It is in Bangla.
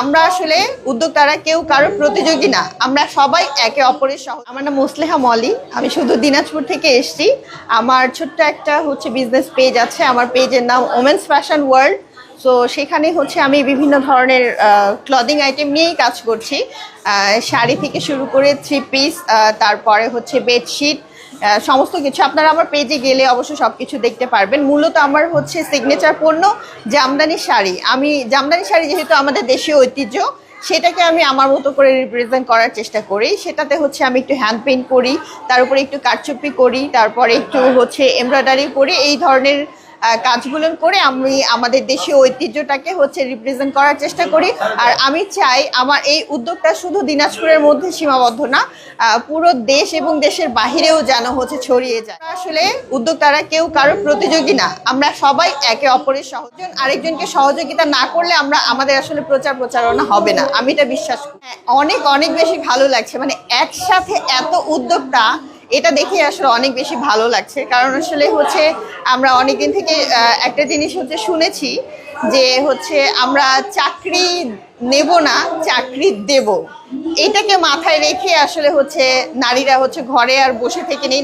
আমরা আসলে উদ্যোক্তারা কেউ কারোর প্রতিযোগী না, আমরা সবাই একে অপরের সহ। আমার নাম মুসলেহা মলি, আমি শুধু দিনাজপুর থেকে এসেছি। আমার ছোট্ট একটা বিজনেস পেজ আছে, আমার পেজের নাম ওমেন্স ফ্যাশন ওয়ার্ল্ড। সো সেখানে আমি বিভিন্ন ধরনের ক্লদিং আইটেম নিয়েই কাজ করছি, শাড়ি থেকে শুরু করে 3 পিস, তারপরে বেডশিট, সমস্ত কিছু। আপনারা আমার পেজে গেলে অবশ্যই সব কিছু দেখতে পারবেন। মূলত আমার সিগনেচার পণ্য জামদানি শাড়ি। আমি জামদানি শাড়ি যেহেতু আমাদের দেশীয় ঐতিহ্য, সেটাকে আমি আমার মতো করে রিপ্রেজেন্ট করার চেষ্টা করি। সেটাতে আমি একটু হ্যান্ড পেইন্ট করি, তার উপরে একটু কারচুপি করি, তারপরে একটু এমব্রয়ডারি করি। এই ধরনের কাজগুলো করে আমি আমাদের দেশীয় ঐতিহ্যটাকে রিপ্রেজেন্ট করার চেষ্টা করি। আর আমি চাই আমার এই উদ্যোগটা শুধু দিনাজপুরের মধ্যে সীমাবদ্ধ না, পুরো দেশ এবং দেশের বাহিরেও যেন ছড়িয়ে যায়। আসলে উদ্যোক্তারা কেউ কারোর প্রতিযোগী না, আমরা সবাই একে অপরের সহযোগী। আরেকজনকে সহযোগিতা না করলে আমাদের আসলে প্রচারণা হবে না, আমি এটা বিশ্বাস করি। অনেক অনেক বেশি ভালো লাগছে, মানে একসাথে এত উদ্যোক্তা, এটা দেখে আসলে অনেক বেশি ভালো লাগছে। কারণ আসলে আমরা অনেকদিন থেকে একটা জিনিস শুনেছি যে আমরা চাকরি নেব না, চাকরি দেব। এটাকে মাথায় রেখে আসলে নারীরা ঘরে আর বসে থেকে নেই।